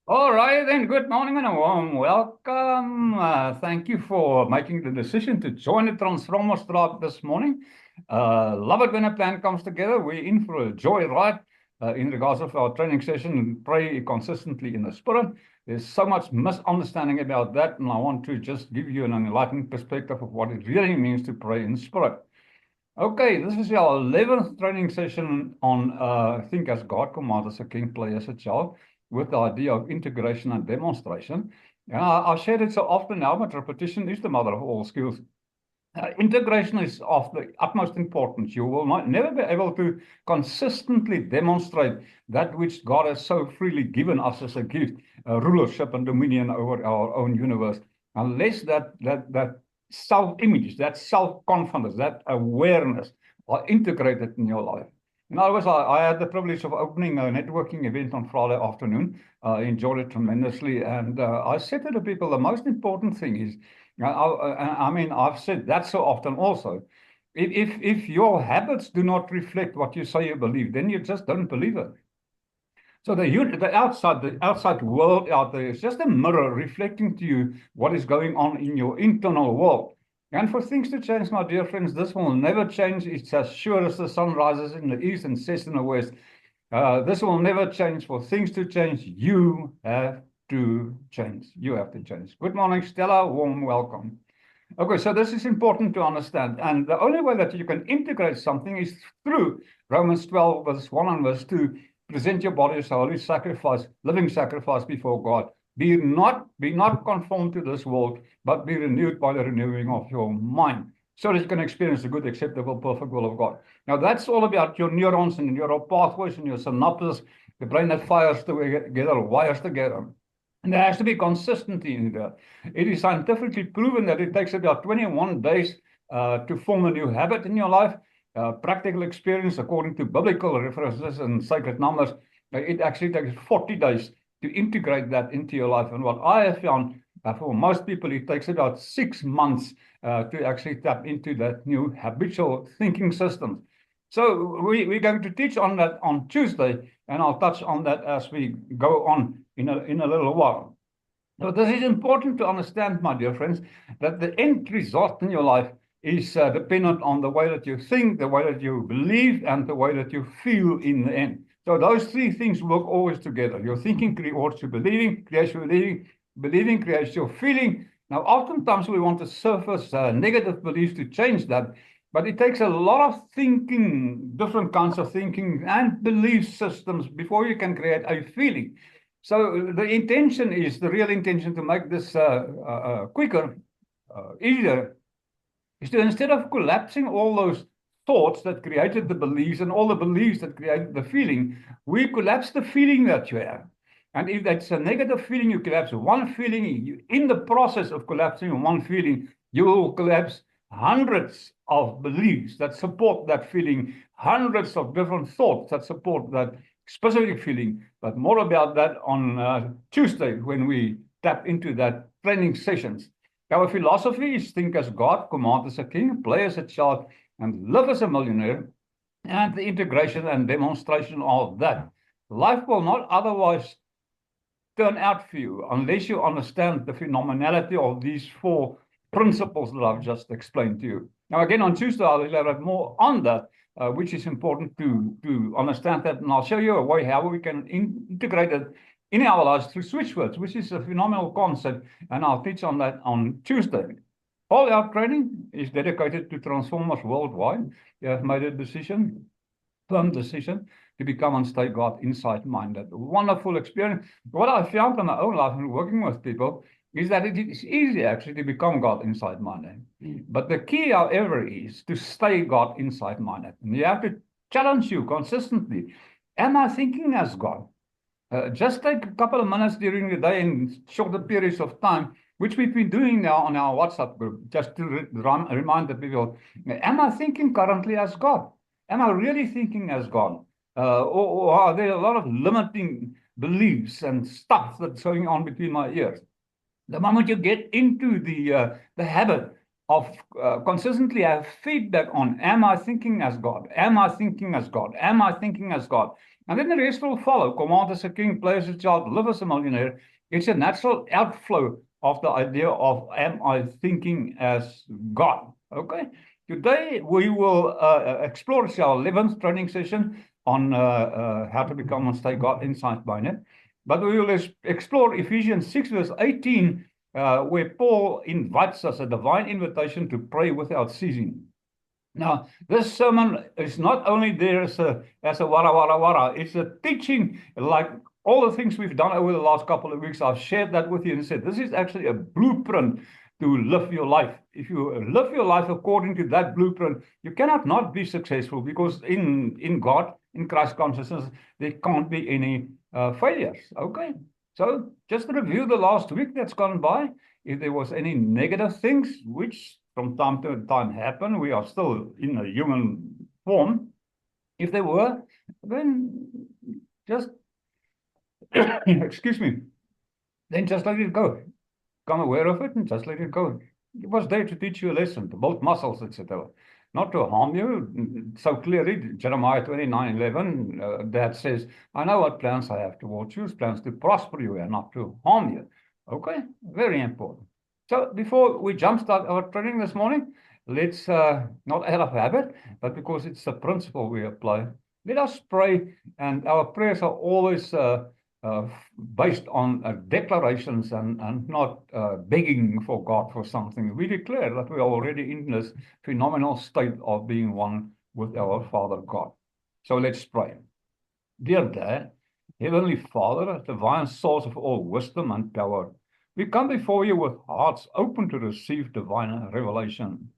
All right, then. Good morning and a warm welcome. Thank you for making the decision to join the Transformers Tribe this morning. Love it when a plan comes together. We're in for a joy ride in regards of our training session and pray consistently in the Spirit. There's so much misunderstanding about that, and I want to just give you an enlightened perspective of what it really means to pray in Spirit. Okay, this is our 11th training session on Think as God, Command as a King, Play as a Child, with the idea of integration and demonstration. And I've shared it so often now, but repetition is the mother of all skills. Integration is of the utmost importance. You will never be able to consistently demonstrate that which God has so freely given us as a gift, rulership and dominion over our own universe, unless that self-image, that self-confidence, that awareness are integrated in your life. In other words, I had the privilege of opening a networking event on Friday afternoon. I enjoyed it tremendously. And I said to the people, the most important thing is, I mean, I've said that so often also. If your habits do not reflect what you say you believe, then you just don't believe it. So the outside world out there is just a mirror reflecting to you what is going on in your internal world. And for things to change, my dear friends, this will never change. It's as sure as the sun rises in the east and sets in the west. This will never change. For things to change, you have to change. You have to change. Good morning, Stella. Warm welcome. Okay, so this is important to understand. And the only way that you can integrate something is through Romans 12, verse 1 and verse 2. Present your body as a holy sacrifice, living sacrifice before God. Be not conformed to this world, but be renewed by the renewing of your mind, so that you can experience the good, acceptable, perfect will of God. Now, that's all about your neurons and neural pathways and your synapses, the brain that fires together, wires together. And there has to be consistency in that. It is scientifically proven that it takes about 21 days to form a new habit in your life. Practical experience, according to biblical references and sacred numbers, it actually takes 40 days to integrate that into your life. And what I have found, for most people, it takes about 6 months to actually tap into that new habitual thinking system. So we're going to teach on that on Tuesday, and I'll touch on that as we go on in a little while. So this is important to understand, my dear friends, that the end result in your life is dependent on the way that you think, the way that you believe, and the way that you feel in the end. So those three things work always together. Your thinking creates your believing, creates your believing, believing creates your feeling. Now, oftentimes we want to surface negative beliefs to change that, but it takes a lot of thinking, different kinds of thinking and belief systems before you can create a feeling. So the intention is, the real intention to make this quicker, easier, is to, instead of collapsing all those thoughts that created the beliefs and all the beliefs that created the feeling, we collapse the feeling that you have. And if that's a negative feeling, you collapse one feeling. In the process of collapsing one feeling, you will collapse hundreds of beliefs that support that feeling, hundreds of different thoughts that support that specific feeling. But more about that on Tuesday when we tap into that training sessions. Our philosophy is think as God, command as a king, play as a child, and live as a millionaire, and the integration and demonstration of that. Life will not otherwise turn out for you unless you understand the phenomenality of these four principles that I've just explained to you. Now, again, on Tuesday, I'll elaborate more on that, which is important to understand that. And I'll show you a way how we can integrate it in our lives through switch words, which is a phenomenal concept. And I'll teach on that on Tuesday. All our training is dedicated to transformers worldwide. You have made a decision, firm decision, to become and stay God inside minded. Wonderful experience. What I found in my own life and working with people is that it is easy actually to become God inside minded. But the key, however, is to stay God inside minded. And you have to challenge you consistently. Am I thinking as God? Just take a couple of minutes during the day in shorter periods of time, which we've been doing now on our WhatsApp group, just to remind the people, am I thinking currently as God? Am I really thinking as God? Or are there a lot of limiting beliefs and stuff that's going on between my ears? The moment you get into the habit of consistently have feedback on, am I thinking as God? Am I thinking as God? Am I thinking as God? And then the rest will follow. Command as a king, play as a child, live as a millionaire. It's a natural outflow of the idea of, am I thinking as God? Okay. Today we will explore our 11th training session on how to become and stay God Insight by Net. But we will explore Ephesians 6 verse 18, where Paul invites us, a divine invitation to pray without ceasing. Now, this sermon is not only there as a wara wara wara, it's a teaching like all the things we've done over the last couple of weeks. I've shared that with you and said this is actually a blueprint to live your life. If you live your life according to that blueprint, you cannot not be successful, because in God, in Christ consciousness, there can't be any failures. Okay, so just to review the last week that's gone by, if there was any negative things, which from time to time happen, we are still in a human form. If there were, then just, excuse me, then just let it go. Become aware of it and just let it go. It was there to teach you a lesson, to build muscles, etc. Not to harm you. So clearly, Jeremiah 29:11, that says, I know what plans I have towards you, plans to prosper you and not to harm you. Okay, very important. So before we jumpstart our training this morning, let's, not out of habit, but because it's a principle we apply, let us pray. And our prayers are always based on declarations and not begging for God for something. We declare that we are already in this phenomenal state of being one with our Father God. So let's pray. Dear Dad, Heavenly Father, divine source of all wisdom and power, we come before you with hearts open to receive divine revelation.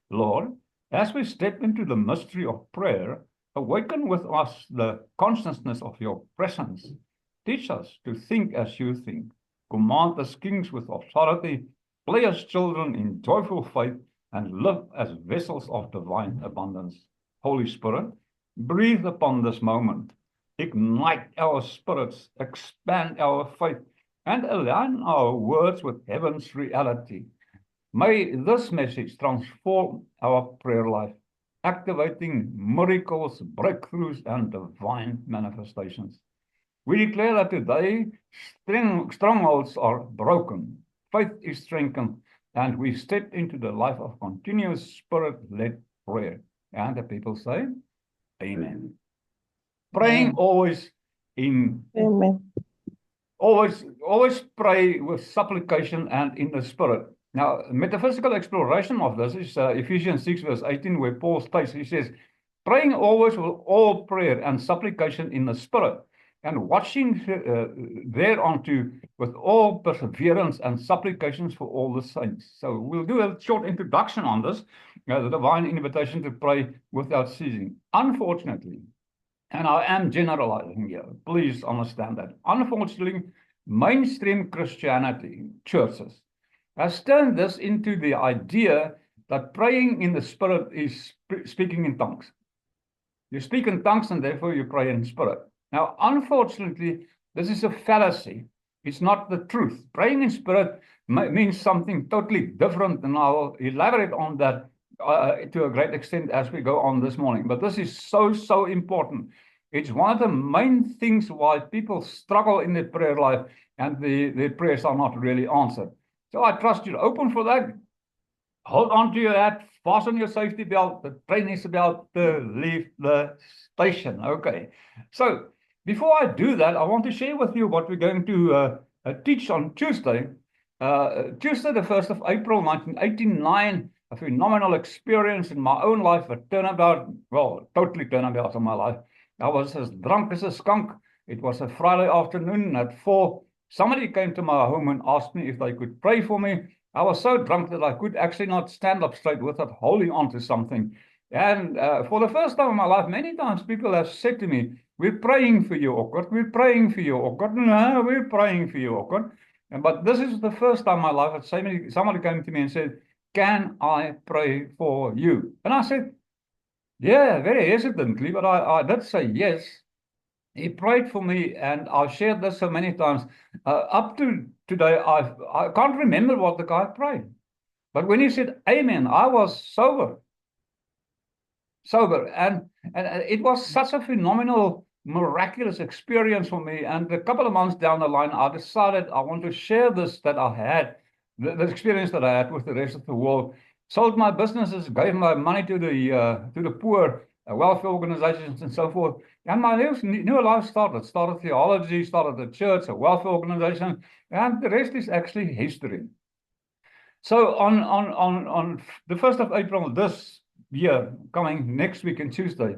Lord, as we step into the mystery of prayer, awaken with us the consciousness of your presence. Teach us to think as you think, command as kings with authority, play as children in joyful faith, and live as vessels of divine abundance. Holy Spirit, breathe upon this moment. Ignite our spirits, expand our faith, and align our words with heaven's reality. May this message transform our prayer life, activating miracles, breakthroughs, and divine manifestations. We declare that today strongholds are broken, faith is strengthened, and we step into the life of continuous spirit-led prayer. And the people say, Amen. Praying always in Amen. Always pray with supplication and in the Spirit. Now, metaphysical exploration of this is Ephesians 6 verse 18, where Paul states, he says, praying always with all prayer and supplication in the Spirit, and watching thereunto with all perseverance and supplications for all the saints. So we'll do a short introduction on this, the divine invitation to pray without ceasing. Unfortunately, and I am generalizing here, please understand that. Unfortunately, mainstream Christianity, churches, has turned this into the idea that praying in the Spirit is speaking in tongues. You speak in tongues and therefore you pray in spirit. Now, unfortunately, this is a fallacy. It's not the truth. Praying in spirit means something totally different, and I'll elaborate on that to a great extent as we go on this morning. But this is so important. It's one of the main things why people struggle in their prayer life and their prayers are not really answered. So I trust you're open for that. Hold on to your hat, fasten your safety belt. The train is about to leave the station. Okay. So before I do that, I want to share with you what we're going to teach on Tuesday. Tuesday, the 1st of April, 1989, a phenomenal experience in my own life, a turnabout, well, totally turnabout in my life. I was as drunk as a skunk. It was a Friday afternoon at 4. Somebody came to my home and asked me if they could pray for me. I was so drunk that I could actually not stand up straight without holding on to something. And for the first time in my life, many times people have said to me, we're praying for you, Okkot. We're praying for you, Okkot. No, we're praying for you, Okkot. But this is the first time in my life that somebody came to me and said, can I pray for you? And I said, yeah, very hesitantly, but I did say yes. He prayed for me, and I've shared this so many times. Up to today, I can't remember what the guy prayed. But when he said amen, I was sober. And it was such a phenomenal miraculous experience for me. And a couple of months down the line, I decided I want to share this that I had, the experience that I had with the rest of the world. Sold my businesses, gave my money to the poor, welfare organizations, and so forth. And my new life started. Started theology, started a church, a welfare organization, and the rest is actually history. So on the 1st of April this year, coming next week on Tuesday,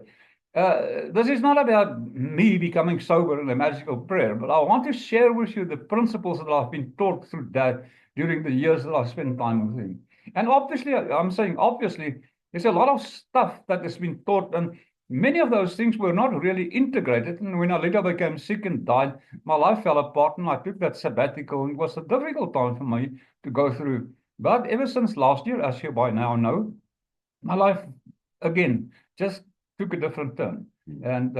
this is not about me becoming sober in a magical prayer, but I want to share with you the principles that I've been taught through Dad during the years that I've spent time with him. And obviously, I'm saying obviously, there's a lot of stuff that has been taught, and many of those things were not really integrated. And when I later became sick and died, my life fell apart, and I took that sabbatical, and it was a difficult time for me to go through. But ever since last year, as you by now know, my life, again, just took a different turn. And,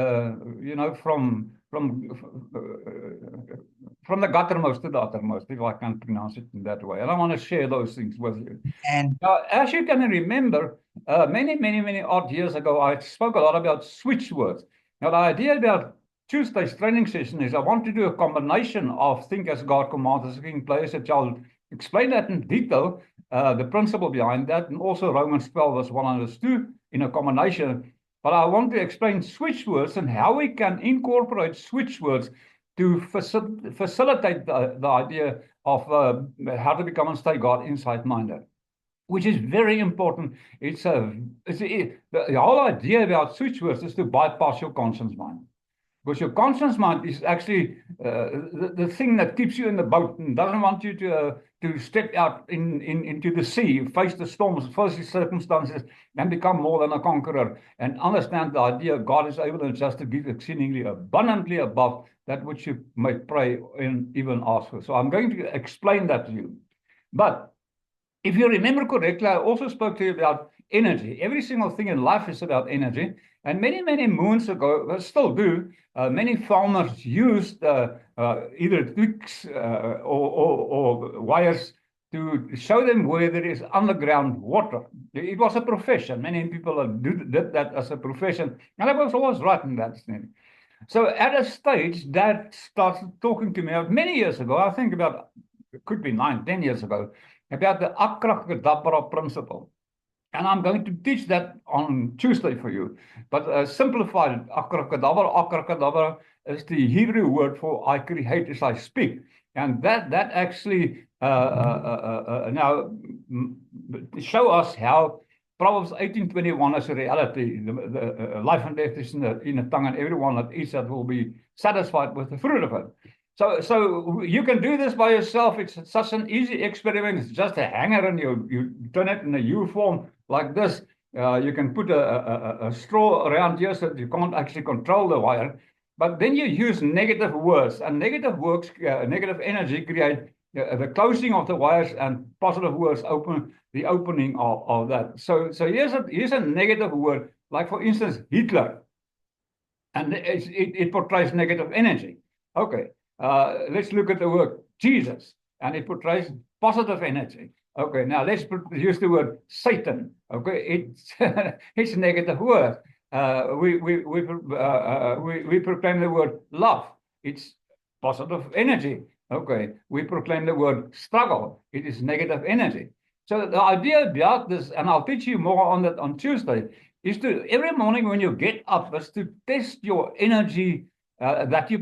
from the guttermost to the uttermost, if I can pronounce it in that way. And I want to share those things with you. And now, as you can remember, many odd years ago, I spoke a lot about switch words. Now, the idea about Tuesday's training session is I want to do a combination of think as God commands as a king, play as a child, explain that in detail, the principle behind that, and also Romans 12 verse 1 and 2 in a combination. But I want to explain switch words and how we can incorporate switch words to facilitate the idea of how to become and stay God inside-minded, which is very important. The whole idea about switch words is to bypass your conscience mind. Because your conscience mind is actually the thing that keeps you in the boat and doesn't want you to step out into the sea, face the storms, face the circumstances, and become more than a conqueror, and understand the idea God is able and just to give exceedingly abundantly above that which you may pray and even ask for. So I'm going to explain that to you. But if you remember correctly, I also spoke to you about energy. Every single thing in life is about energy. And many moons ago, still do, many farmers used either twigs or wires to show them where there is underground water. It was a profession. Many people did that as a profession. And I was always right in that thing. So at a stage, Dad started talking to me many years ago, I think about, it could be 9-10 years ago, about the Akracadabra principle. And I'm going to teach that on Tuesday for you. But simplified Akracadabra is the Hebrew word for I create as I speak. And that actually now show us how Proverbs 18:21 is a reality. The life and death is in the tongue, and everyone that eats that will be satisfied with the fruit of it. So you can do this by yourself. It's such an easy experiment. It's just a hanger, and you turn it in a U form like this. You can put a straw around here so that you can't actually control the wire. But then you use negative words, and negative words, negative energy create the closing of the wires, and positive words open the opening of that. So here's a negative word, like for instance, Hitler. And it portrays negative energy. Okay. Let's look at the word Jesus, and it portrays positive energy. Okay, now let's use the word Satan. Okay, it's a negative word. We proclaim the word love. It's positive energy. Okay, we proclaim the word struggle. It is negative energy. So the idea about this, and I'll teach you more on that on Tuesday, is to every morning when you get up, is to test your energy that you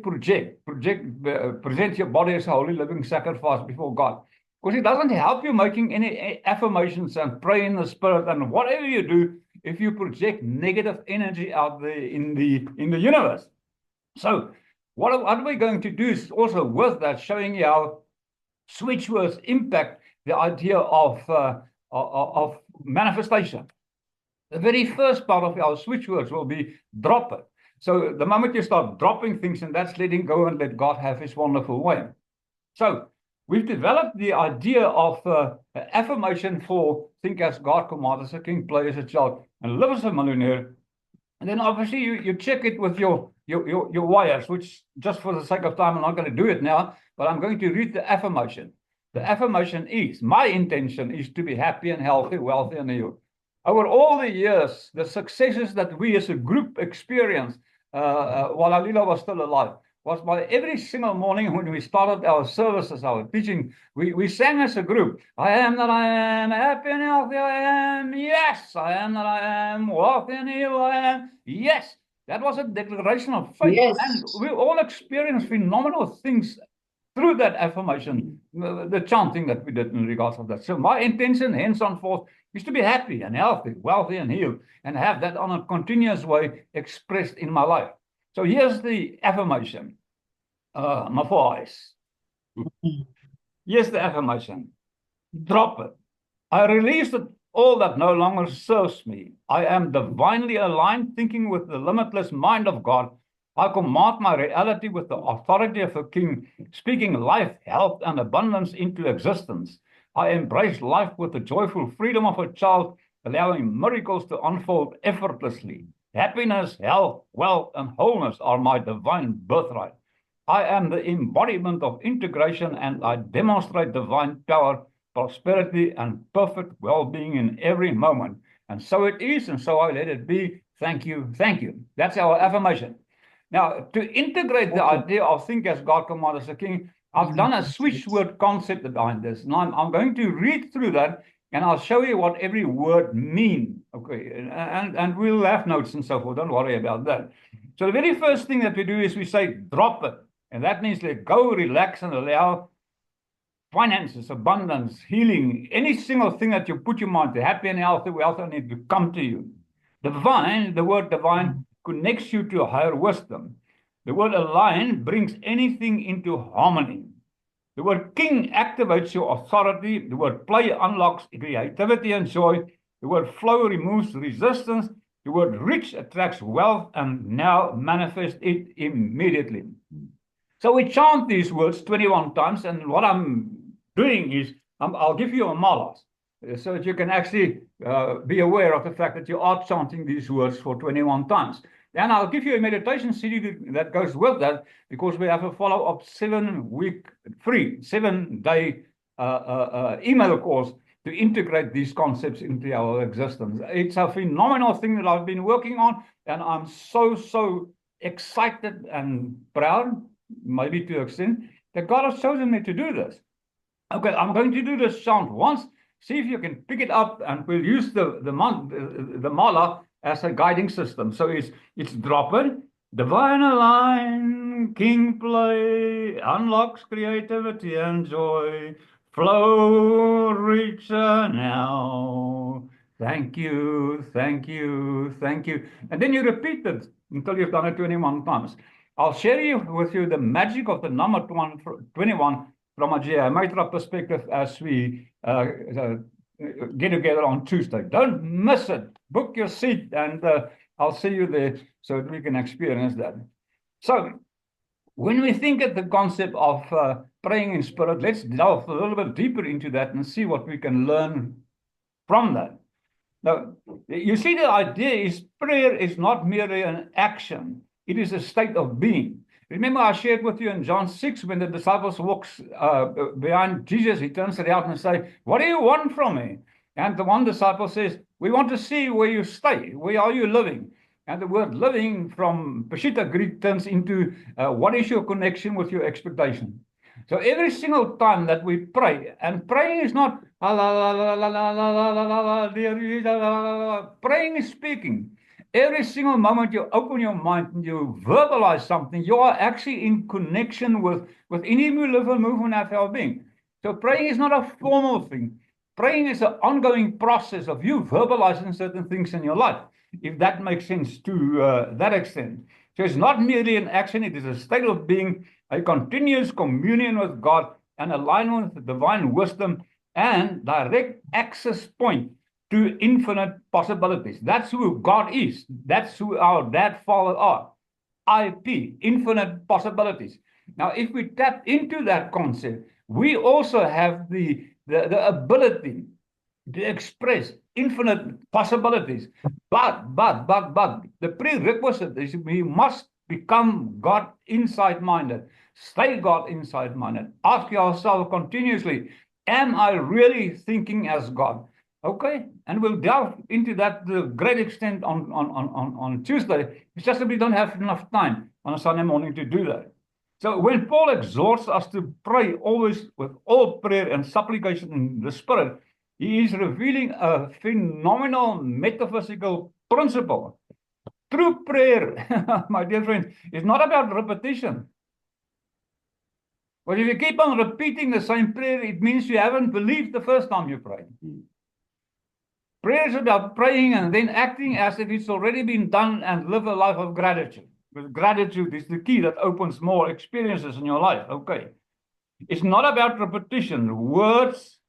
present your body as a holy living sacrifice before God. Because it doesn't help you making any affirmations and pray in the spirit and whatever you do if you project negative energy out there in the universe. So what are we going to do is also with that, showing you how switch words impact the idea of manifestation. The very first part of our switch words will be drop it. So the moment you start dropping things, and that's letting go and let God have his wonderful way. So we've developed the idea of affirmation for think as God commands as a king, play as a child, and live as a millionaire. And then obviously you check it with your wires, which just for the sake of time, I'm not going to do it now, but I'm going to read the affirmation. The affirmation is, my intention is to be happy and healthy, wealthy and healed. Over all the years, the successes that we as a group experience while Alila was still alive, was by every single morning when we started our services, our teaching, we sang as a group, I am that I am, happy and healthy I am, yes, I am that I am, wealthy and healed I am, yes. That was a declaration of faith. Yes. And we all experienced phenomenal things through that affirmation, the chanting that we did in regards of that. So my intention, henceforth, is to be happy and healthy, wealthy and healed, and have that on a continuous way expressed in my life. So here's the affirmation. My voice. Here's the affirmation. Drop it. I release it all that no longer serves me. I am divinely aligned, thinking with the limitless mind of God. I command my reality with the authority of a king, speaking life, health, and abundance into existence. I embrace life with the joyful freedom of a child, allowing miracles to unfold effortlessly. Happiness, health, wealth, and wholeness are my divine birthright. I am the embodiment of integration, and I demonstrate divine power, prosperity, and perfect well-being in every moment. And so it is, and so I let it be. Thank you, thank you. That's our affirmation. Now, to integrate the idea of think as God commands as a king, I've done a switch word concept behind this. And I'm going to read through that, and I'll show you what every word means. Okay, and we'll have notes and so forth. Don't worry about that. So the very first thing that we do is we say drop it. And that means let go, relax, and allow finances, abundance, healing, any single thing that you put your mind to, happy and healthy, wealth, and it to come to you. Divine, the word divine, connects you to a higher wisdom. The word align brings anything into harmony. The word king activates your authority. The word play unlocks creativity and joy. The word flow removes resistance. The word rich attracts wealth and now manifest it immediately. So we chant these words 21 times, and what I'm doing is I'll give you a malas so that you can actually be aware of the fact that you are chanting these words for 21 times. And I'll give you a meditation CD that goes with that, because we have a follow-up 7-week free, 7-day email course to integrate these concepts into our existence. It's a phenomenal thing that I've been working on, and I'm so excited and proud, maybe to an extent, that God has chosen me to do this. Okay, I'm going to do this chant once. See if you can pick it up, and we'll use the mala as a guiding system. So it's drop it, divine align, king play, unlocks creativity and joy, flow richer now. Thank you, thank you, thank you. And then you repeat it until you've done it 21 times. I'll share with you the magic of the number 21 from a geometric perspective as we get together on Tuesday. Don't miss it. Book your seat, and I'll see you there so that we can experience that. So when we think of the concept of praying in spirit, let's delve a little bit deeper into that and see what we can learn from that. Now, you see, the idea is prayer is not merely an action. It is a state of being. Remember, I shared with you in John 6, when the disciples walks behind Jesus, he turns around and says, what do you want from me? And the one disciple says, we want to see where you stay. Where are you living? And the word living from Peshitta Greek turns into what is your connection with your expectation? So every single time that we pray, and praying is not praying is speaking. Every single moment you open your mind and you verbalize something, you are actually in connection with any level movement of our being. So praying is not a formal thing. Praying is an ongoing process of you verbalizing certain things in your life, if that makes sense to that extent. So it's not merely an action, it is a state of being, a continuous communion with God, and alignment with divine wisdom, and direct access point to infinite possibilities. That's who God is. That's who our dad, father are. IP, infinite possibilities. Now, if we tap into that concept, we also have the ability to express infinite possibilities. But the prerequisite is we must become God inside-minded, stay God inside-minded. Ask yourself continuously, am I really thinking as God? Okay, and we'll delve into that to a great extent on Tuesday. It's just that we don't have enough time on a Sunday morning to do that. So when Paul exhorts us to pray always with all prayer and supplication in the Spirit, he is revealing a phenomenal metaphysical principle. True prayer, my dear friend, is not about repetition. But if you keep on repeating the same prayer, it means you haven't believed the first time you prayed. Prayer is about praying and then acting as if it's already been done and live a life of gratitude. Because gratitude is the key that opens more experiences in your life. Okay. It's not about repetition, words,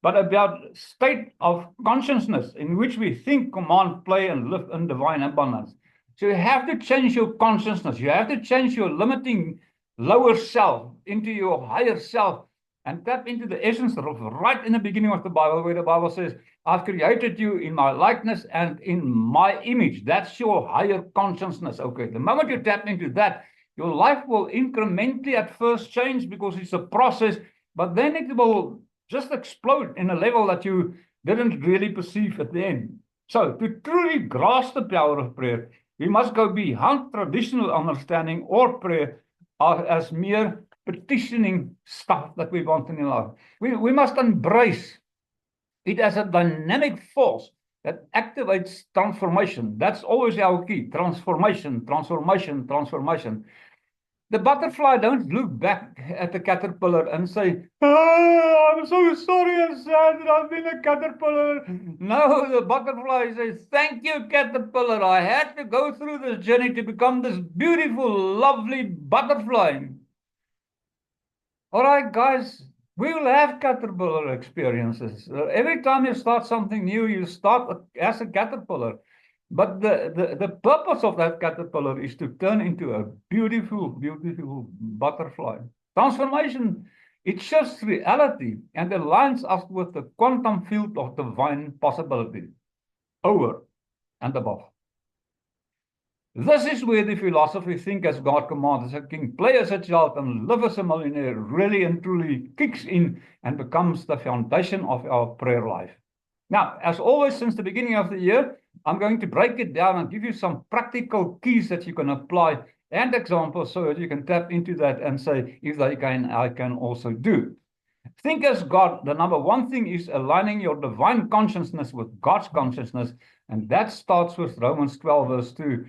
but about state of consciousness in which we think, command, play, and live in divine abundance. So you have to change your consciousness. You have to change your limiting lower self into your higher self and tap into the essence of right in the beginning of the Bible, where the Bible says, I've created you in my likeness and in my image. That's your higher consciousness. Okay. The moment you tap into that, your life will incrementally at first change because it's a process, but then it will just explode in a level that you didn't really perceive at the end. So to truly grasp the power of prayer, we must go beyond traditional understanding or prayer as mere petitioning stuff that we want in life. We must embrace it as a dynamic force that activates transformation. That's always our key. Transformation, transformation, transformation. The butterfly don't look back at the caterpillar and say, oh, I'm so sorry and sad that I've been a caterpillar. No, the butterfly says, thank you, caterpillar. I had to go through this journey to become this beautiful, lovely butterfly. All right, guys, we will have caterpillar experiences. Every time you start something new, you start as a caterpillar. But the purpose of that caterpillar is to turn into a beautiful, beautiful butterfly. Transformation, it shifts reality and aligns us with the quantum field of divine possibility, over and above. This is where the philosophy think as God commands, as a king, play as a child, and live as a millionaire really and truly kicks in and becomes the foundation of our prayer life. Now, as always, since the beginning of the year, I'm going to break it down and give you some practical keys that you can apply and examples so that you can tap into that and say, if they can, I can also do. Think as God. The number one thing is aligning your divine consciousness with God's consciousness. And that starts with Romans 12, verse 2.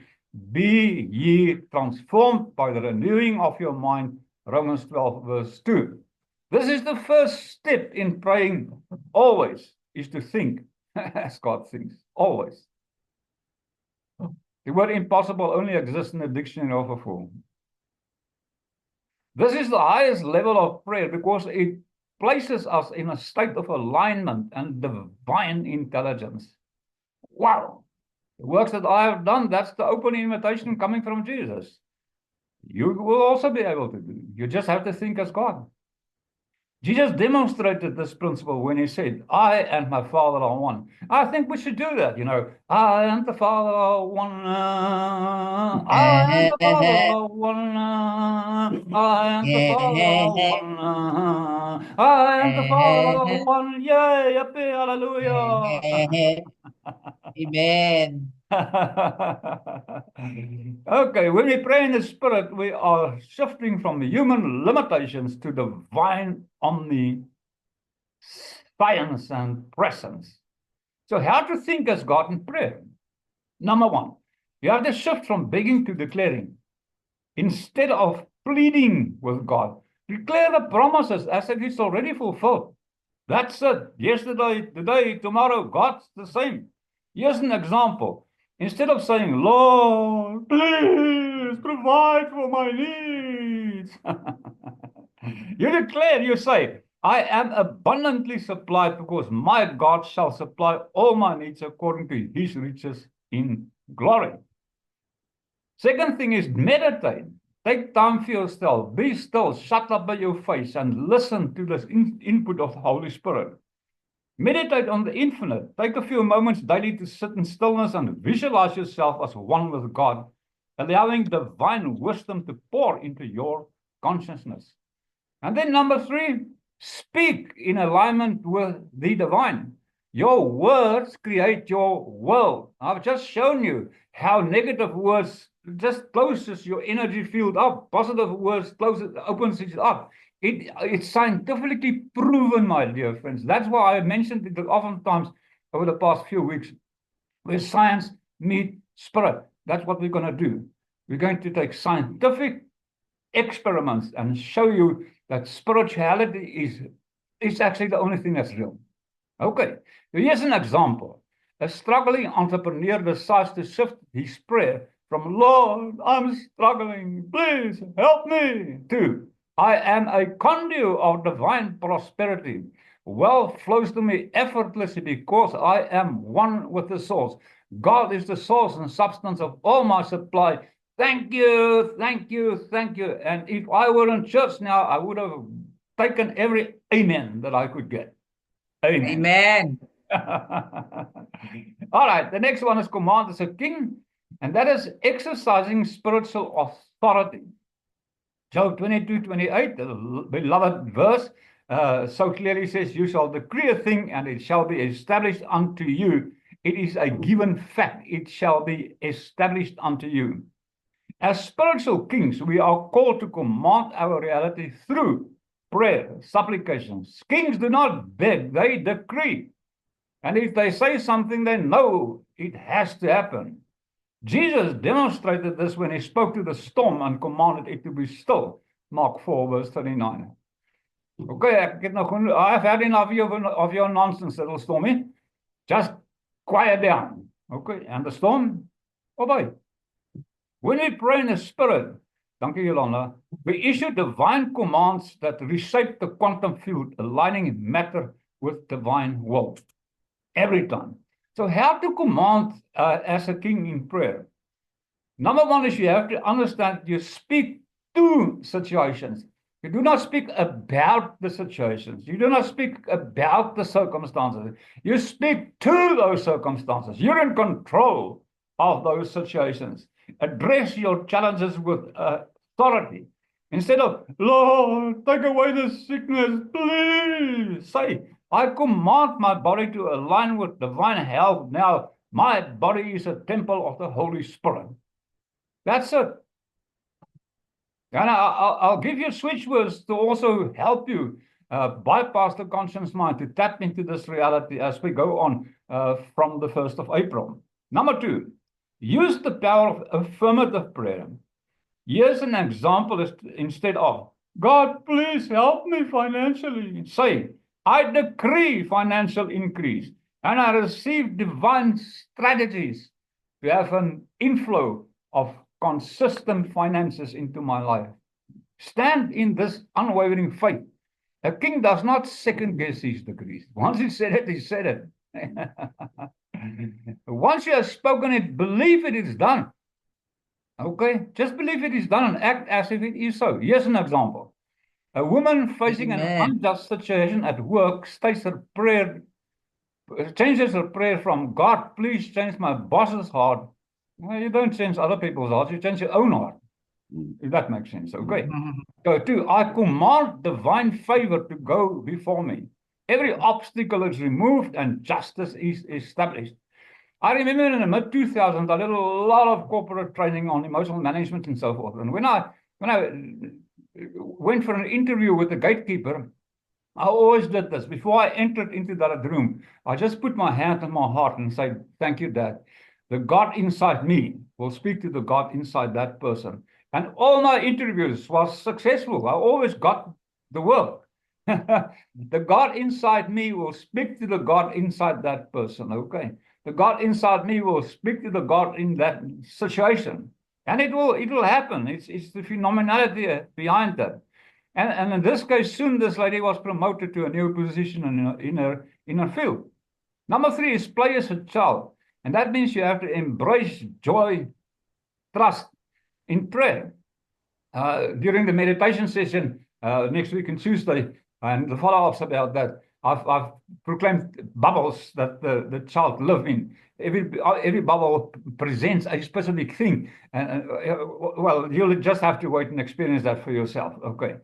Be ye transformed by the renewing of your mind. Romans 12, verse 2. This is the first step in praying always, is to think as God thinks, always. The word impossible only exists in the dictionary of a fool. This is the highest level of prayer because it places us in a state of alignment and divine intelligence. Wow. The works that I have done, that's the open invitation coming from Jesus. You will also be able to do. You just have to think as God. Jesus demonstrated this principle when he said, I and my Father are one. I think we should do that, I and the Father are one. I and the Father are one. I and the Father are one. I and the Father are one. Yay, yippee, hallelujah. Amen. Okay, when we pray in the Spirit, we are shifting from the human limitations to divine omniscience and presence. So, how to think as God in prayer? Number one, you have to shift from begging to declaring. Instead of pleading with God, declare the promises as if it's already fulfilled. That's it. Yesterday, today, tomorrow, God's the same. Here's an example. Instead of saying, Lord, please provide for my needs, you declare, you say, I am abundantly supplied because my God shall supply all my needs according to his riches in glory. Second thing is meditate. Take time for yourself. Be still, shut up by your face, and listen to this input of the Holy Spirit. Meditate on the infinite. Take a few moments daily to sit in stillness and visualize yourself as one with God, allowing divine wisdom to pour into your consciousness. And then number three, speak in alignment with the divine. Your words create your world. I've just shown you how negative words just closes your energy field up. Positive words opens it up. It's scientifically proven, my dear friends. That's why I mentioned it oftentimes over the past few weeks, where science meets spirit. That's what we're going to do. We're going to take scientific experiments and show you that spirituality is actually the only thing that's real. Okay, here's an example. A struggling entrepreneur decides to shift his prayer from Lord, I'm struggling, please help me, to I am a conduit of divine prosperity. Wealth flows to me effortlessly because I am one with the source. God is the source and substance of all my supply. Thank you, thank you, thank you. And if I were in church now, I would have taken every amen that I could get. Amen. Amen. All right, the next one is command as a king, and that is exercising spiritual authority. Job 22:28, the beloved verse, so clearly says, you shall decree a thing and it shall be established unto you. It is a given fact, it shall be established unto you. As spiritual kings, we are called to command our reality through prayer, supplications. Kings do not beg, they decree. And if they say something, they know it has to happen. Jesus demonstrated this when he spoke to the storm and commanded it to be still. Mark 4, verse 39. Okay, I've had enough of your nonsense, little stormy. Just quiet down. Okay, and the storm, obey. When we pray in the Spirit, dankie Yolanda, we issue divine commands that reshape the quantum field, aligning matter with divine will. Every time. So how to command as a king in prayer? Number one is you have to understand you speak to situations. You do not speak about the situations. You do not speak about the circumstances. You speak to those circumstances. You're in control of those situations. Address your challenges with authority. Instead of, Lord, take away the sickness, please. Say, I command my body to align with divine health. Now, my body is a temple of the Holy Spirit. That's it. And I'll give you switch words to also help you bypass the conscious mind, to tap into this reality as we go on from the 1st of April. Number two, use the power of affirmative prayer. Here's an example instead of, God, please help me financially. Say, I decree financial increase and I receive divine strategies to have an inflow of consistent finances into my life. Stand in this unwavering faith. A king does not second guess his decrees. Once he said it, he said it. Once you have spoken it, believe it is done. Okay, just believe it is done and act as if it is so. Here's an example. A woman facing an unjust situation at work changes her prayer from, God, please change my boss's heart. Well, you don't change other people's hearts, you change your own heart. If that makes sense, okay? So two, I command divine favor to go before me. Every obstacle is removed and justice is established. I remember in the mid-2000s, I did a lot of corporate training on emotional management and so forth. And when I went for an interview with the gatekeeper, I always did this. Before I entered into that room, I just put my hand on my heart and said, thank you, Dad. The God inside me will speak to the God inside that person. And all my interviews was successful. I always got the work. The God inside me will speak to the God inside that person, okay? The God inside me will speak to the God in that situation. And it will happen. It's the phenomenality behind that. And in this case, soon this lady was promoted to a new position in her field. Number three is play as a child. And that means you have to embrace joy, trust in prayer. During the meditation session next week on Tuesday, and the follow-ups about that, I've proclaimed bubbles that the child live in. Every bubble presents a specific thing. Well, you'll just have to wait and experience that for yourself. Okay.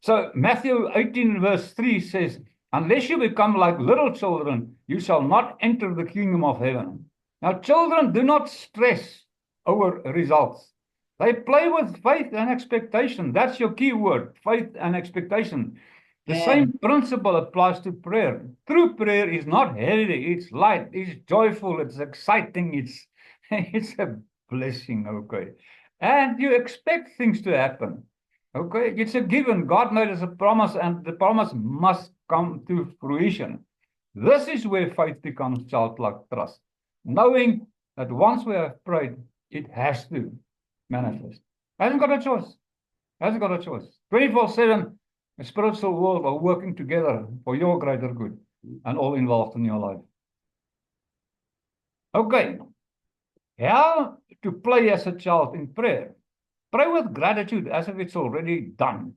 So Matthew 18 verse 3 says, Unless you become like little children, you shall not enter the kingdom of heaven. Now, children do not stress over results. They play with faith and expectation. That's your key word, faith and expectation. The same principle applies to prayer. True prayer is not heavy, it's light, it's joyful, it's exciting, it's a blessing, okay? And you expect things to happen. Okay, it's a given. God made us a promise, and the promise must come to fruition. This is where faith becomes childlike trust, knowing that once we have prayed, it has to manifest. Hasn't got a choice. Hasn't got a choice. 24/7, the spiritual world are working together for your greater good and all involved in your life. Okay, how to play as a child in prayer? Pray with gratitude as if it's already done.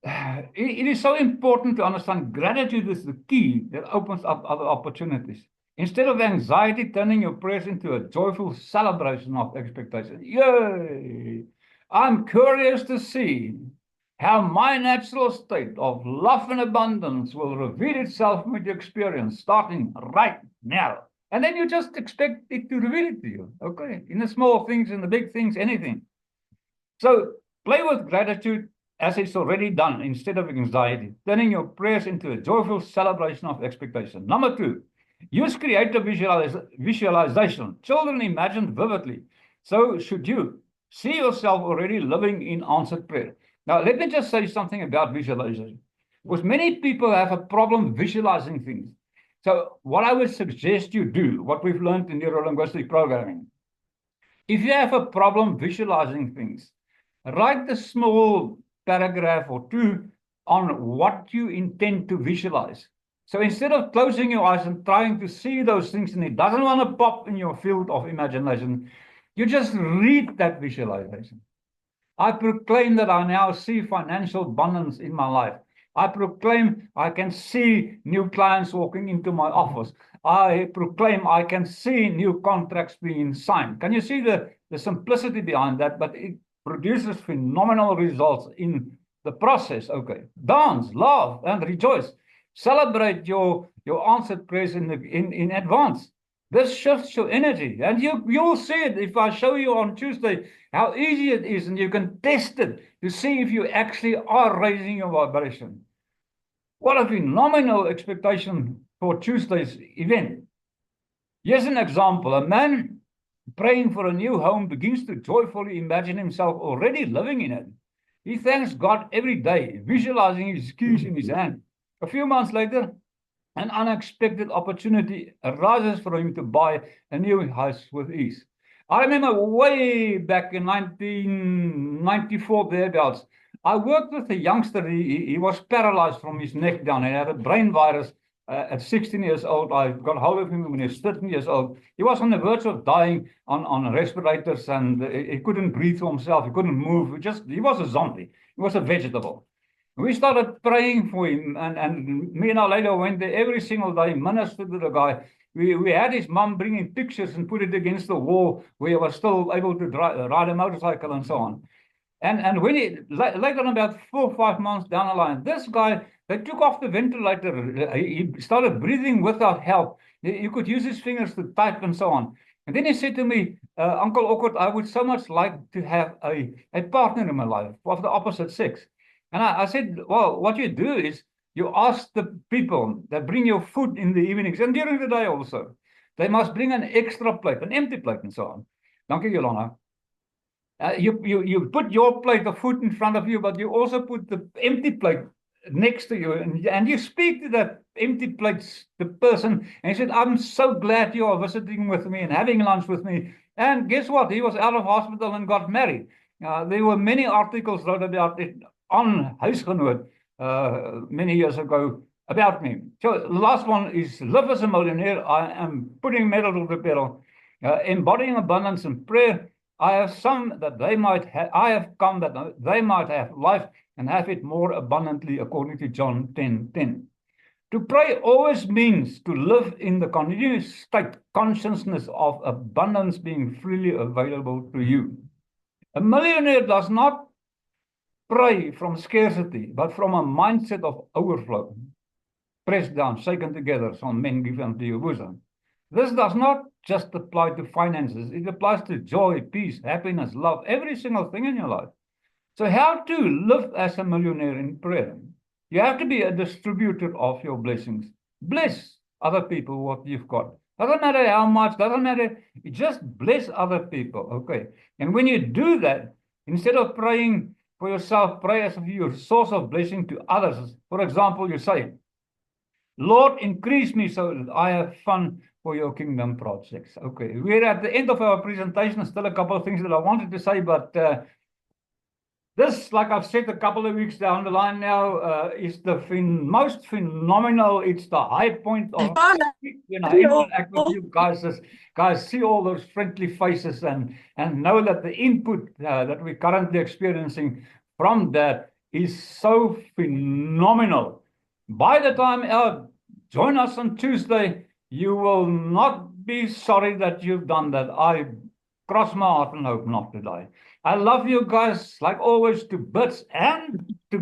It is so important to understand gratitude is the key that opens up other opportunities. Instead of anxiety, turning your prayers into a joyful celebration of expectation. Yay! I'm curious to see how my natural state of love and abundance will reveal itself with your experience starting right now. And then you just expect it to reveal it to you, okay? In the small things, in the big things, anything. So play with gratitude as it's already done instead of anxiety, turning your prayers into a joyful celebration of expectation. Number 2, use creative visualization. Children imagine vividly. So should you. See yourself already living in answered prayer. Now, let me just say something about visualization. Because many people have a problem visualizing things. So what I would suggest you do, what we've learned in neuro-linguistic programming, if you have a problem visualizing things, write a small paragraph or 2 on what you intend to visualize. So instead of closing your eyes and trying to see those things and it doesn't want to pop in your field of imagination, you just read that visualization. I proclaim that I now see financial abundance in my life. I proclaim I can see new clients walking into my office. I proclaim I can see new contracts being signed. Can you see the simplicity behind that? But it produces phenomenal results in the process. Okay. Dance, laugh, and rejoice. Celebrate your answered prayers in advance. This shifts your energy. And you'll see it if I show you on Tuesday how easy it is, and you can test it to see if you actually are raising your vibration. What a phenomenal expectation for Tuesday's event. Here's an example. A man praying for a new home begins to joyfully imagine himself already living in it. He thanks God every day, visualizing his keys in his hand. A few months later, an unexpected opportunity arises for him to buy a new house with ease. I remember way back in 1994, thereabouts, I worked with a youngster. He was paralyzed from his neck down. He had a brain virus at 16 years old. I got hold of him when he was 13 years old. He was on the verge of dying on respirators, and he couldn't breathe for himself. He couldn't move. He was a zombie. He was a vegetable. We started praying for him, and me and our lady went there every single day, ministered to the guy. We had his mom bring in pictures and put it against the wall where he was still able to ride a motorcycle and so on. And when he, later on, about 4 or 5 months down the line, this guy, they took off the ventilator. He started breathing without help. He could use his fingers to type and so on. And then he said to me, Uncle Awkward, I would so much like to have a partner in my life of the opposite sex. And I said, well, what you do is you ask the people that bring you food in the evenings and during the day also. They must bring an extra plate, an empty plate and so on. Dankie, Jolana. You put your plate of food in front of you, but you also put the empty plate next to you, and you speak to that empty plate, the person, and he said, I'm so glad you are visiting with me and having lunch with me. And guess what? He was out of hospital and got married. There were many articles wrote about it on Huisgenoot many years ago about me. So the last one is live as a millionaire. I am putting metal to the pedal, embodying abundance in prayer. I have come that they might have life and have it more abundantly, according to John 10:10. To pray always means to live in the continuous state consciousness of abundance being freely available to you. A millionaire does not pray from scarcity, but from a mindset of overflow. pressed down, shaken together, some men give unto your bosom. This does not just apply to finances. It applies to joy, peace, happiness, love, every single thing in your life. So how to live as a millionaire in prayer? You have to be a distributor of your blessings. Bless other people what you've got. Doesn't matter how much, doesn't matter. You just bless other people, okay? And when you do that, instead of praying for yourself, pray as if you're a source of blessing to others. For example, you say, Lord, increase me so that I have fun for your kingdom projects. Okay, we're at the end of our presentation. Still a couple of things that I wanted to say, but this, like I've said a couple of weeks down the line now, is the most phenomenal. It's the high point of when I interact with you guys. Guys, see all those friendly faces and know that the input that we're currently experiencing from that is so phenomenal. By the time join us on Tuesday, you will not be sorry that you've done that. I cross my heart and hope not to die. I love you guys, like always, to bits and to